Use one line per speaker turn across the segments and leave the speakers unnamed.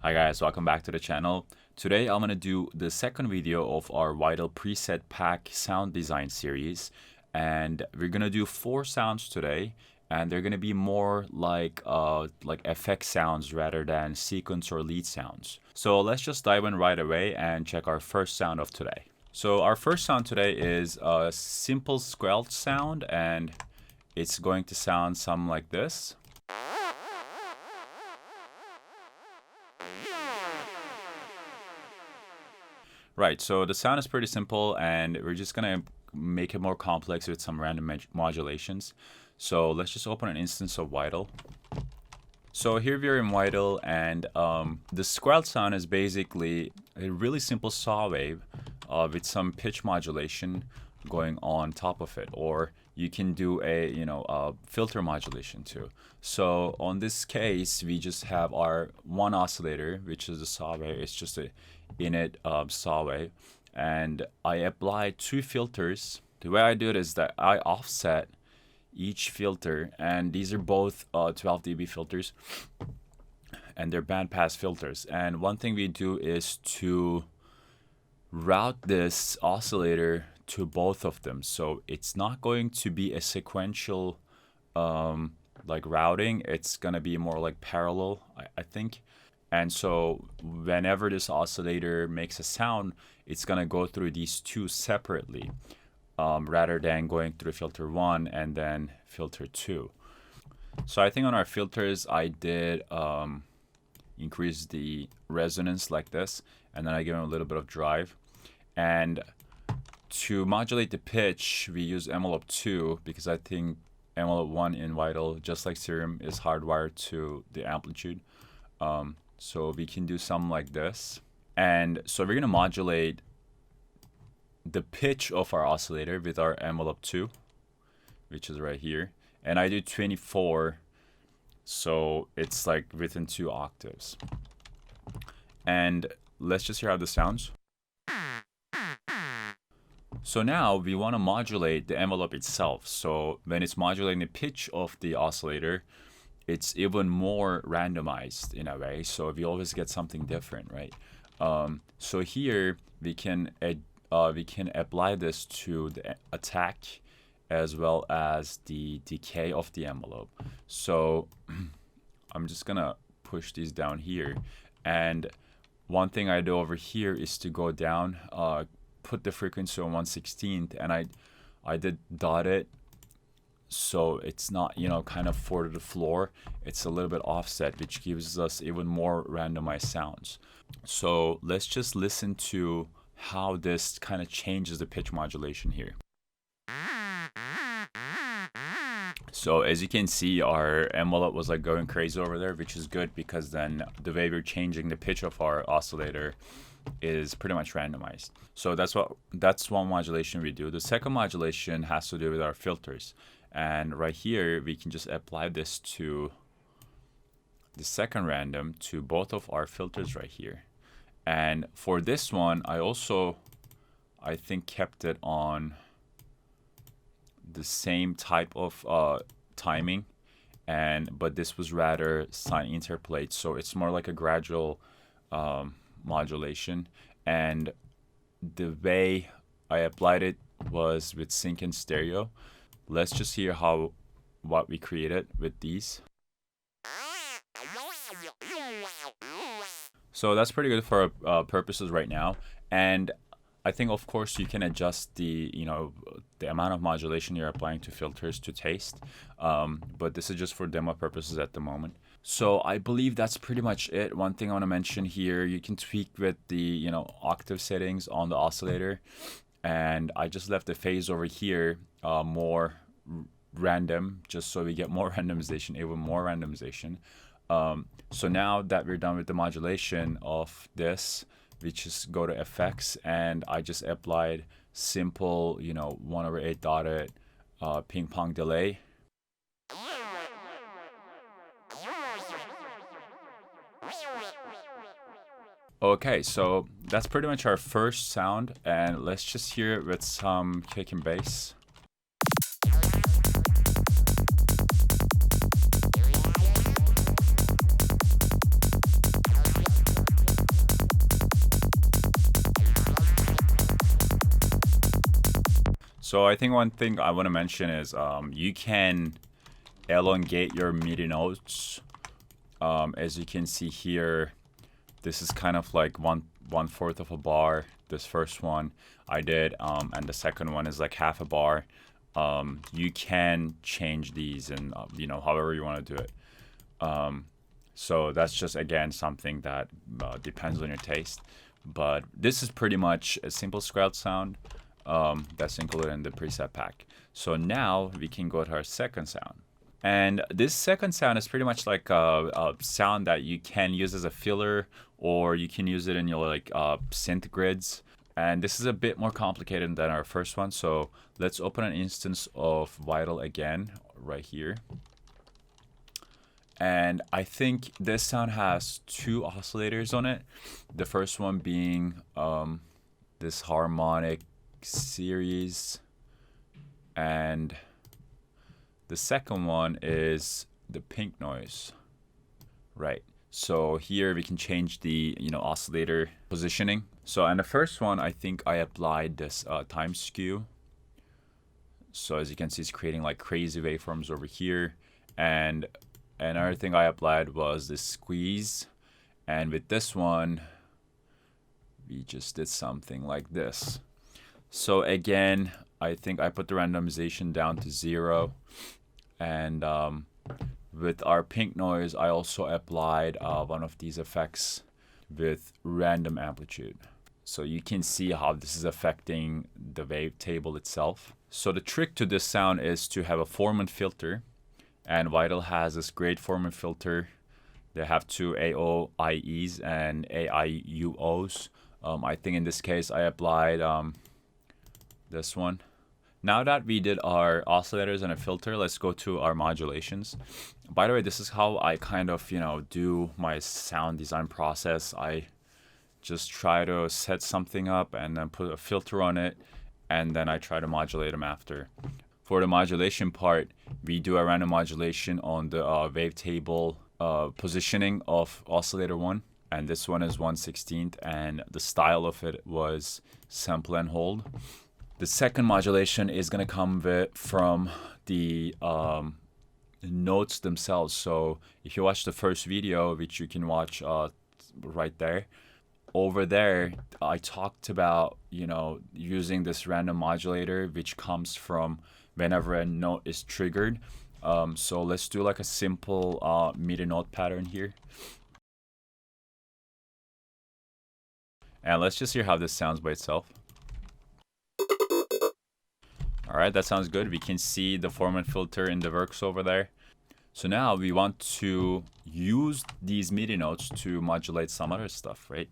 Hi guys, welcome back to the channel. Today I'm going to do the second video of our Vital preset pack sound design series, and we're going to do 4 sounds today, and they're going to be more like effect sounds rather than sequence or lead sounds. So let's just dive in right away and check our first sound of today. So our first sound today is a simple squelch sound, and it's going to sound something like this. Right, so the sound is pretty simple, and we're just gonna make it more complex with some random modulations. So let's just open an instance of Vital. So here we're in Vital, and the squelch sound is basically a really simple saw wave with some pitch modulation going on top of it, or you can do a filter modulation too. So on this case, we just have our one oscillator, which is the saw wave. It's just a init saw wave, and I apply 2 filters. The way I do it is that I offset each filter, and these are both 12 dB filters, and they're bandpass filters. And one thing we do is to route this oscillator to both of them, so it's not going to be a sequential like routing. It's gonna be more like parallel, I think. And so whenever this oscillator makes a sound, it's gonna go through these 2 separately, rather than going through filter 1 and then filter 2. So I think on our filters I did increase the resonance like this, and then I give them a little bit of drive. And to modulate the pitch, we use envelope 2 because I think envelope 1 in Vital, just like Serum, is hardwired to the amplitude. So we can do something like this. And so we're gonna modulate the pitch of our oscillator with our envelope 2, which is right here. And I do 24, so it's like within 2 octaves. And let's just hear how this sounds. So now we want to modulate the envelope itself. So when it's modulating the pitch of the oscillator, it's even more randomized in a way, so we always get something different, right? So here we can apply this to the attack as well as the decay of the envelope. So I'm just gonna push these down here, and one thing I do over here is to go down, put the frequency on 1/16, and I did dot it, so it's not, kind of 4 to the floor. It's a little bit offset, which gives us even more randomized sounds. So let's just listen to how this kind of changes the pitch modulation here. So as you can see, our envelope was like going crazy over there, which is good because then the way we're changing the pitch of our oscillator is pretty much randomized. So that's one modulation we do. The second modulation has to do with our filters. And right here, we can just apply this to the second random to both of our filters right here. And for this one, I think kept it on the same type of timing, but this was rather sine interpolate, so it's more like a gradual modulation. And the way I applied it was with sync and stereo. Let's just hear what we created with these. So that's pretty good for our purposes right now. And I think, of course, you can adjust the amount of modulation you're applying to filters to taste. But this is just for demo purposes at the moment. So I believe that's pretty much it. One thing I want to mention here, you can tweak with the octave settings on the oscillator. And I just left the phase over here more random, just so we get more randomization, even more randomization. So now that we're done with the modulation of this, we just go to effects, and I just applied simple 1/8 dotted ping pong delay. Okay, so that's pretty much our first sound, and let's just hear it with some kick and bass. So I think one thing I want to mention is you can elongate your MIDI notes. As you can see here, this is kind of like one fourth of a bar. This first one I did, and the second one is like half a bar. You can change these and however you want to do it. So that's just again something that depends on your taste. But this is pretty much a simple squelch sound that's included in the preset pack. So now we can go to our second sound. And this second sound is pretty much like a sound that you can use as a filler, or you can use it in your like synth grids. And this is a bit more complicated than our first one. So let's open an instance of Vital again right here. And I think this sound has two oscillators on it. The first one being this harmonic series, and the second one is the pink noise, right? So here we can change the oscillator positioning. So on the first one, I think I applied this time skew. So as you can see, it's creating like crazy waveforms over here. And another thing I applied was this squeeze. And with this one, we just did something like this. So again, I think I put the randomization down to 0. And with our pink noise, I also applied one of these effects with random amplitude. So you can see how this is affecting the wavetable itself. So the trick to this sound is to have a Foreman filter. And Vital has this great Foreman filter. They have two AOIEs and AIUOs. I think in this case I applied this one. Now that we did our oscillators and a filter, let's go to our modulations. By the way, this is how I kind of, do my sound design process. I just try to set something up and then put a filter on it, and then I try to modulate them after. For the modulation part, we do a random modulation on the wavetable positioning of oscillator 1. And this one is 1/16th, and the style of it was sample and hold. The second modulation is going to come from the notes themselves. So if you watch the first video, which you can watch right there, over there, I talked about, using this random modulator, which comes from whenever a note is triggered. So let's do like a simple MIDI note pattern here. And let's just hear how this sounds by itself. All right, that sounds good. We can see the Foreman filter in the works over there. So now we want to use these MIDI notes to modulate some other stuff, right?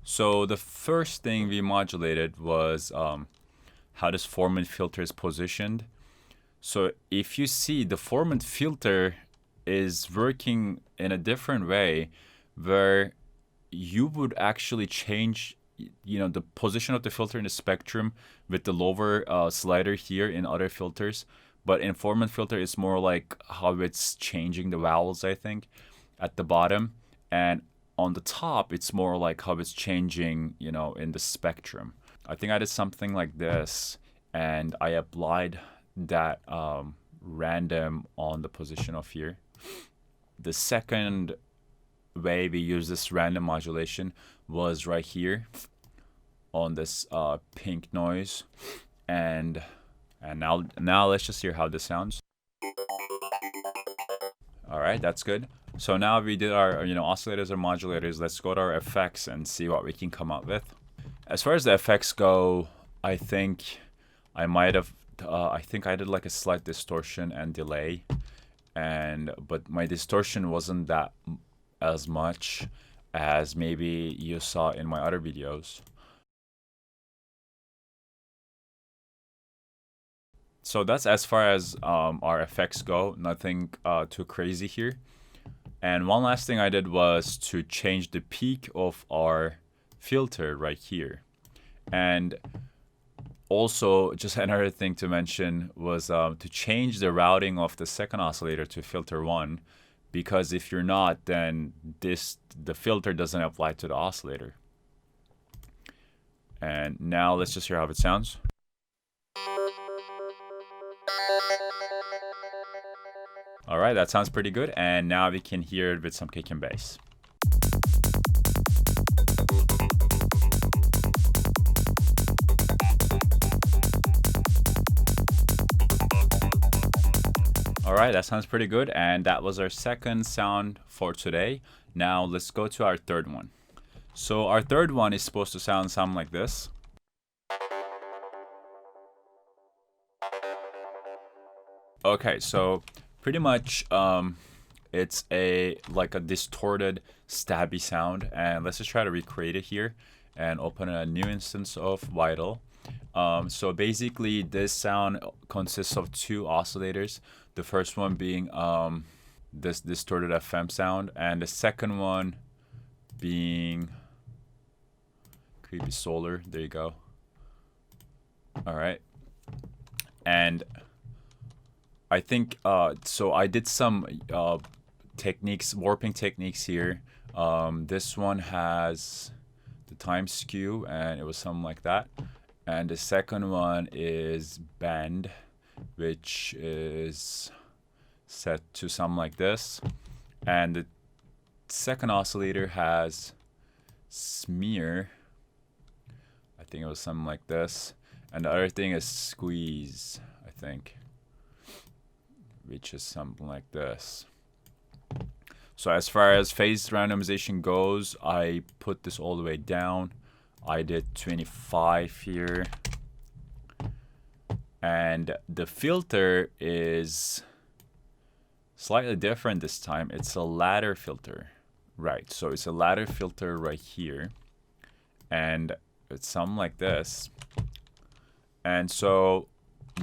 So the first thing we modulated was how this Foreman filter is positioned. So if you see, the Foreman filter is working in a different way, where you would actually change the position of the filter in the spectrum with the lower slider here in other filters. But in Foreman filter, it's more like how it's changing the vowels, I think, at the bottom. And on the top, it's more like how it's changing, in the spectrum. I think I did something like this, and I applied that random on the position of here. The second way we use this random modulation was right here on this pink noise, and now let's just hear how this sounds. All right, that's good. So now we did our oscillators and modulators. Let's go to our effects and see what we can come up with. As far as the effects go, I think I might have I think I did like a slight distortion and delay, but my distortion wasn't that as much as maybe you saw in my other videos. So that's as far as our effects go. Nothing too crazy here. And one last thing I did was to change the peak of our filter right here. And also, just another thing to mention was to change the routing of the second oscillator to filter 1, because if you're not, then the filter doesn't apply to the oscillator. And now let's just hear how it sounds. All right, that sounds pretty good. And now we can hear it with some kick and bass. All right, that sounds pretty good. And that was our second sound for today. Now let's go to our third one. So our third one is supposed to sound something like this. Okay, so pretty much it's like a distorted stabby sound, and let's just try to recreate it here and open a new instance of Vital. So basically this sound consists of two oscillators, the first one being this distorted FM sound, and the second one being creepy solar. There you go. All right, and I think so I did some techniques, warping techniques here. This one has the time skew, and it was something like that. And the second one is bend, which is set to something like this. And the second oscillator has smear. I think it was something like this. And the other thing is squeeze, I think, which is something like this. So as far as phase randomization goes, I put this all the way down. I did 25 here. And the filter is slightly different this time. It's a ladder filter. Right, so it's a ladder filter right here. And it's something like this. And so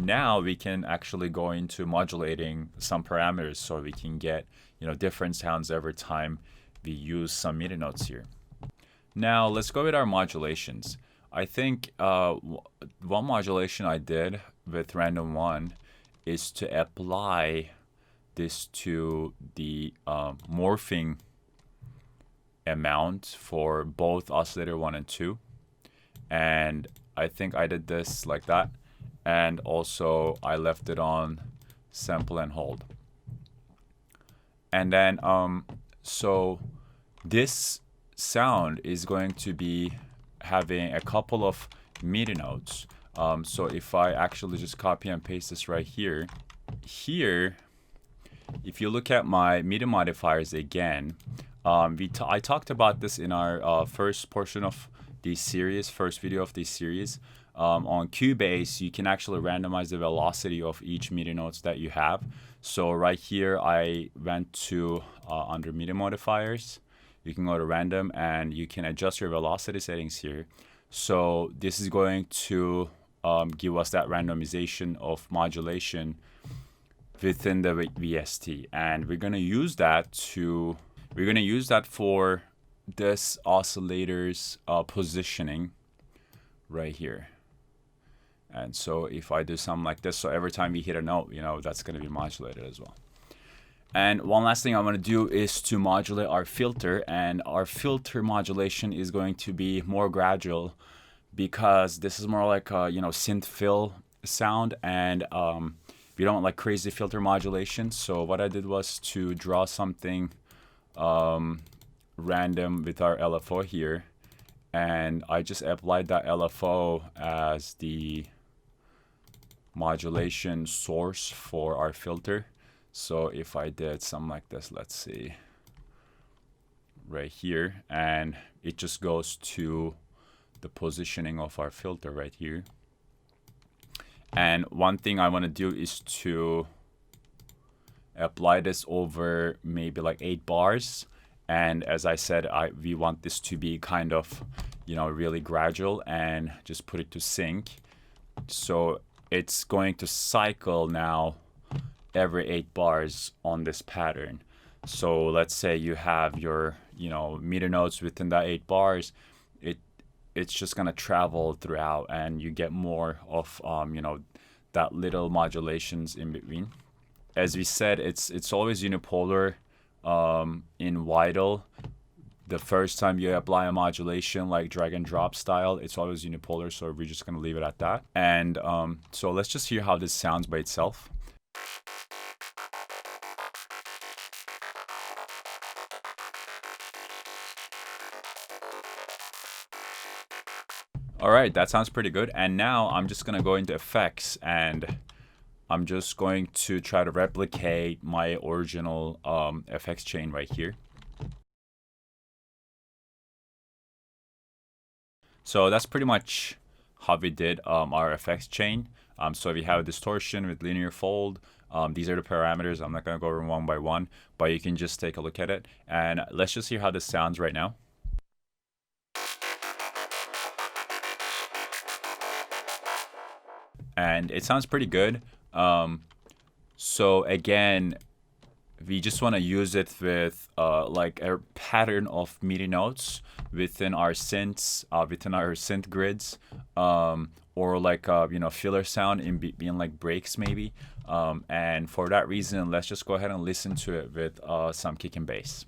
now we can actually go into modulating some parameters, so we can get, you know, different sounds every time we use some MIDI notes here. Now let's go with our modulations. I think one modulation I did with random one is to apply this to the morphing amount for both oscillator 1 and 2. And I think I did this like that. And also I left it on sample and hold. And then so this sound is going to be having a couple of MIDI notes. So if I actually just copy and paste this right here, if you look at my MIDI modifiers again, I talked about this in our first portion of the series, first video of this series. On Cubase, you can actually randomize the velocity of each MIDI notes that you have. So right here, I went to under MIDI modifiers. You can go to random and you can adjust your velocity settings here. So this is going to give us that randomization of modulation within the VST, and we're gonna use that for this oscillator's positioning right here. And so if I do something like this, so every time we hit a note, you know, that's going to be modulated as well. And one last thing I want to do is to modulate our filter, and our filter modulation is going to be more gradual because this is more like a, you know, synth fill sound, and we don't like crazy filter modulation. So what I did was to draw something random with our LFO here, and I just applied that LFO as the modulation source for our filter. So if I did something like this, let's see, right here, and it just goes to the positioning of our filter right here. And one thing I want to do is to apply this over maybe like 8 bars. And as I said, we want this to be kind of, you know, really gradual, and just put it to sync. So it's going to cycle now every 8 bars on this pattern. So let's say you have your, you know, meter notes within that 8 bars. It's just gonna travel throughout, and you get more of you know, that little modulations in between. As we said, it's always unipolar in Vital. The first time you apply a modulation like drag and drop style, it's always unipolar, so we're just gonna leave it at that. And so let's just hear how this sounds by itself. All right, that sounds pretty good. And now I'm just gonna go into effects, and I'm just going to try to replicate my original effects chain right here. So that's pretty much how we did our effects chain. So if you have distortion with linear fold, these are the parameters. I'm not going to go over one by one, but you can just take a look at it. And let's just hear how this sounds right now. And it sounds pretty good. So again, we just want to use it with like a pattern of MIDI notes within our synths, within our synth grids, or like you know, filler sound in being like breaks maybe. And for that reason, let's just go ahead and listen to it with some kick and bass.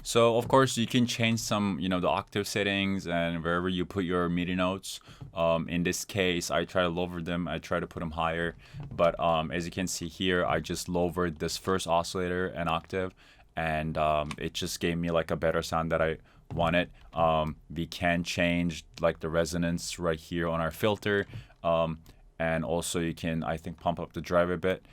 So of course you can change some, you know, the octave settings and wherever you put your MIDI notes. In this case, I try to lower them. I try to put them higher, but as you can see here, I just lowered this first oscillator an octave, and it just gave me like a better sound that I wanted. We can change like the resonance right here on our filter, and also you can, I think, pump up the drive a bit.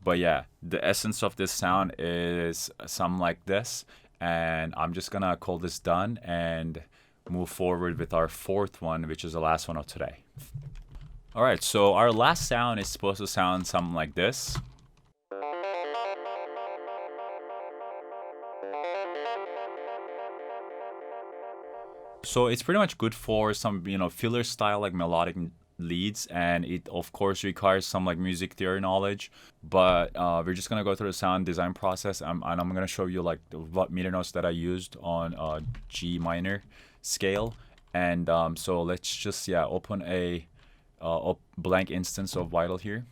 But yeah, the essence of this sound is something like this. And I'm just gonna call this done and move forward with our fourth one, which is the last one of today. All right, so our last sound is supposed to sound something like this. So it's pretty much good for some, you know, filler style like melodic leads, and it of course requires some like music theory knowledge, but we're just gonna go through the sound design process, and I'm gonna show you like what meter notes that I used on G minor scale. And so let's just open a blank instance of Vital here.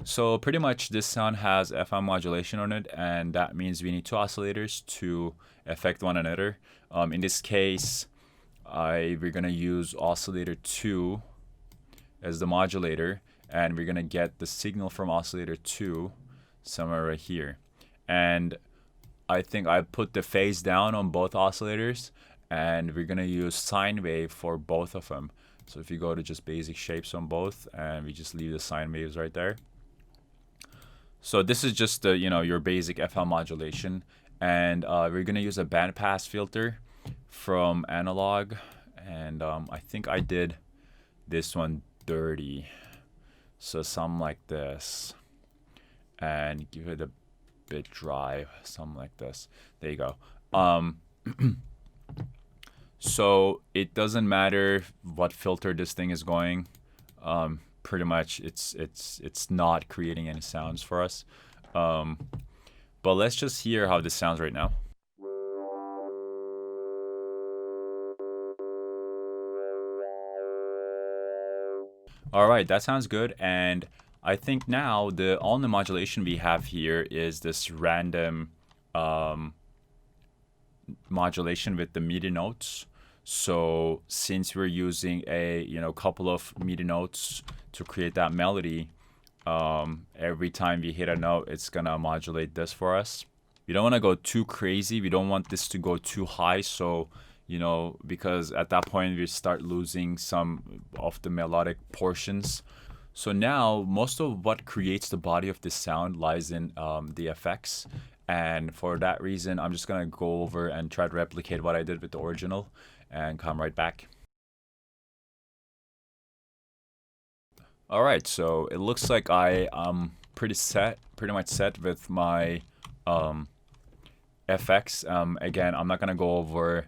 So pretty much this sound has FM modulation on it, and that means we need two oscillators to affect one another. In this case, we're gonna use oscillator 2 as the modulator, and we're gonna get the signal from oscillator 2 somewhere right here. And I think I put the phase down on both oscillators, and we're gonna use sine wave for both of them. So if you go to just basic shapes on both, and we just leave the sine waves right there. So this is just the, you know, your basic FM modulation, and we're gonna use a bandpass filter from analog, and I think I did this one dirty, so something like this, and give it a bit drive, something like this. There you go. So it doesn't matter what filter this thing is going. Pretty much it's not creating any sounds for us. But let's just hear how this sounds right now. All right, that sounds good. And I think now the only modulation we have here is this random modulation with the MIDI notes. So since we're using a, you know, couple of MIDI notes to create that melody, every time we hit a note, it's gonna modulate this for us. We don't want to go too crazy. We don't want this to go too high, so, you know, because at that point we start losing some of the melodic portions. So now most of what creates the body of this sound lies in the effects. And for that reason, I'm just gonna go over and try to replicate what I did with the original and come right back. All right, so it looks like I am pretty much set with my FX. Again, I'm not gonna go over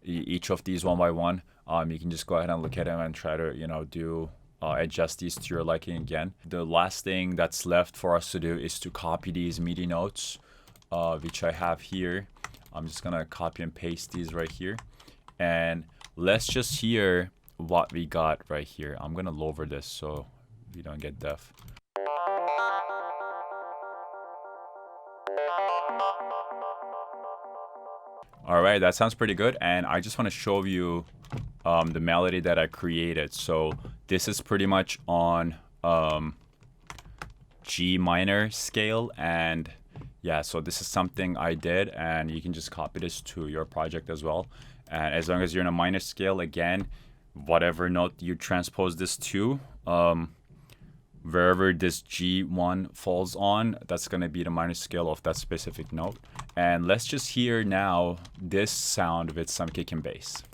each of these one by one. You can just go ahead and look at them and try to, you know, do adjust these to your liking again. The last thing that's left for us to do is to copy these MIDI notes, which I have here. I'm just gonna copy and paste these right here, and let's just hear what we got right here. I'm gonna lower this so we don't get deaf. All right, that sounds pretty good. And I just want to show you the melody that I created. So This is pretty much on G minor scale, and yeah, so this is something I did, and you can just copy this to your project as well. And as long as you're in a minor scale, again, whatever note you transpose this to, wherever this G1 falls on, that's going to be the minor scale of that specific note. And let's just hear now this sound with some kick and bass.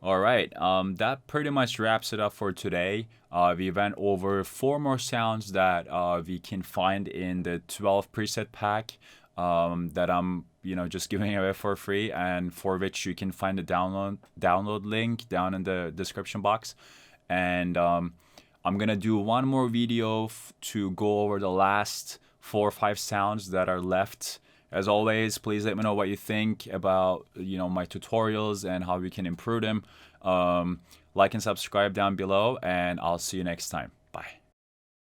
All right, that pretty much wraps it up for today. We went over 4 more sounds that we can find in the 12 preset pack that I'm just giving away for free, and for which you can find the download link down in the description box. And I'm gonna do one more video to go over the last 4 or 5 sounds that are left. As always, please let me know what you think about my tutorials and how we can improve them. Like and subscribe down below, and I'll see you next time. Bye.